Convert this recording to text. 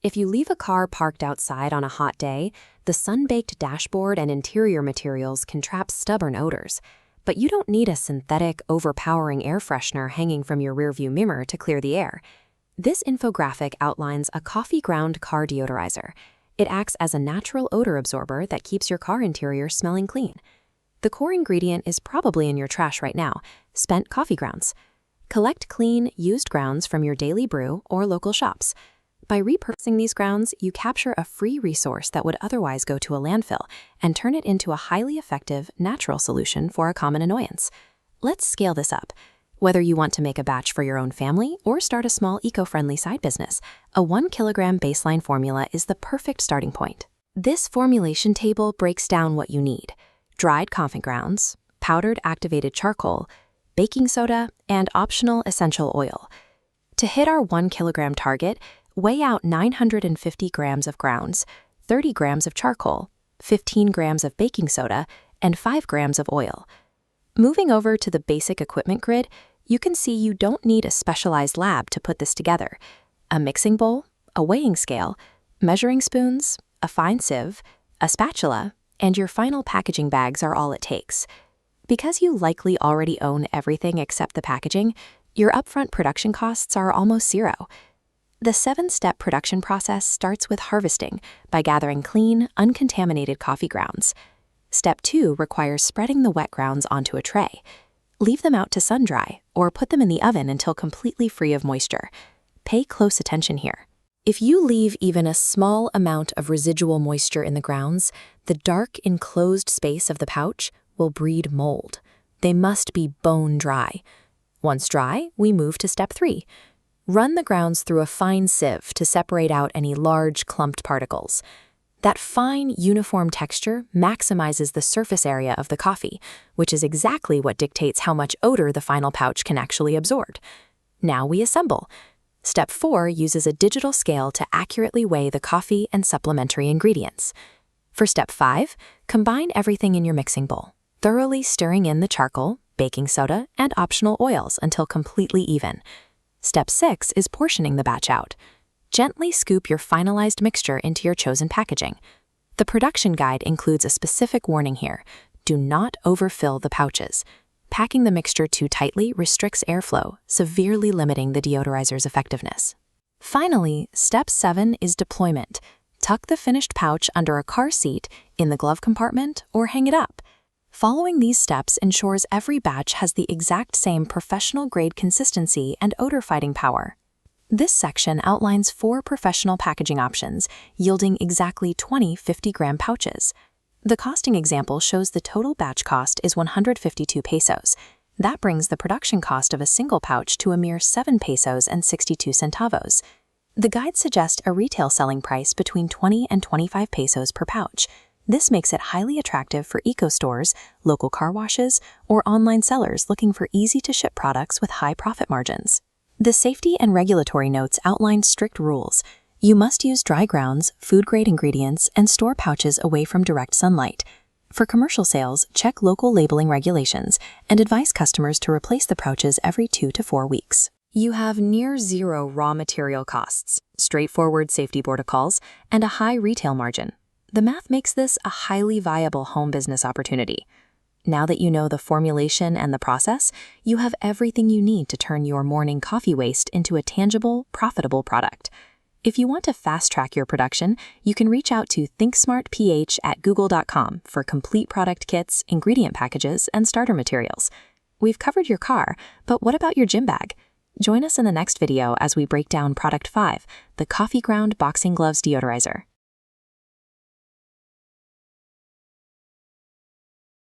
If you leave a car parked outside on a hot day, the sun-baked dashboard and interior materials can trap stubborn odors. But you don't need a synthetic, overpowering air freshener hanging from your rearview mirror to clear the air. This infographic outlines a Coffee Ground Car Deodorizer. It acts as a natural odor absorber that keeps your car interior smelling clean. The core ingredient is probably in your trash right now: spent coffee grounds. Collect clean, used grounds from your daily brew or local shops. By repurposing these grounds, you capture a free resource that would otherwise go to a landfill and turn it into a highly effective, natural solution for a common annoyance. Let's scale this up. Whether you want to make a batch for your own family or start a small eco-friendly side business, a 1 kilogram baseline formula is the perfect starting point. This formulation table breaks down what you need: dried coffee grounds, powdered activated charcoal, baking soda, and optional essential oil. To hit our 1 kilogram target, weigh out 950 grams of grounds, 30 grams of charcoal, 15 grams of baking soda, and 5 grams of oil. Moving over to the basic equipment grid, you can see you don't need a specialized lab to put this together. A mixing bowl, a weighing scale, measuring spoons, a fine sieve, a spatula, and your final packaging bags are all it takes. Because you likely already own everything except the packaging, your upfront production costs are almost zero. The 7-step production process starts with harvesting by gathering clean, uncontaminated coffee grounds. Step 2 requires spreading the wet grounds onto a tray. Leave them out to sun-dry or put them in the oven until completely free of moisture. Pay close attention here. If you leave even a small amount of residual moisture in the grounds, the dark, enclosed space of the pouch will breed mold. They must be bone dry. Once dry, we move to step 3. Run the grounds through a fine sieve to separate out any large, clumped particles. That fine, uniform texture maximizes the surface area of the coffee, which is exactly what dictates how much odor the final pouch can actually absorb. Now we assemble. Step 4 uses a digital scale to accurately weigh the coffee and supplementary ingredients. For step 5, combine everything in your mixing bowl, thoroughly stirring in the charcoal, baking soda, and optional oils until completely even. Step 6 is portioning the batch out. Gently scoop your finalized mixture into your chosen packaging. The production guide includes a specific warning here: do not overfill the pouches. Packing the mixture too tightly restricts airflow, severely limiting the deodorizer's effectiveness. Finally, step 7 is deployment. Tuck the finished pouch under a car seat, in the glove compartment, or hang it up. Following these steps ensures every batch has the exact same professional-grade consistency and odor-fighting power. This section outlines 4 professional packaging options, yielding exactly 20 50-gram pouches. The costing example shows the total batch cost is 152 pesos. That brings the production cost of a single pouch to a mere 7 pesos and 62 centavos. The guide suggests a retail selling price between 20 and 25 pesos per pouch. This makes it highly attractive for eco-stores, local car washes, or online sellers looking for easy-to-ship products with high profit margins. The safety and regulatory notes outline strict rules. You must use dry grounds, food-grade ingredients, and store pouches away from direct sunlight. For commercial sales, check local labeling regulations and advise customers to replace the pouches every 2 to 4 weeks. You have near zero raw material costs, straightforward safety protocols, and a high retail margin. The math makes this a highly viable home business opportunity. Now that you know the formulation and the process, you have everything you need to turn your morning coffee waste into a tangible, profitable product. If you want to fast-track your production, you can reach out to thinksmartph@google.com for complete product kits, ingredient packages, and starter materials. We've covered your car, but what about your gym bag? Join us in the next video as we break down Product 5, the Coffee Ground Boxing Gloves Deodorizer.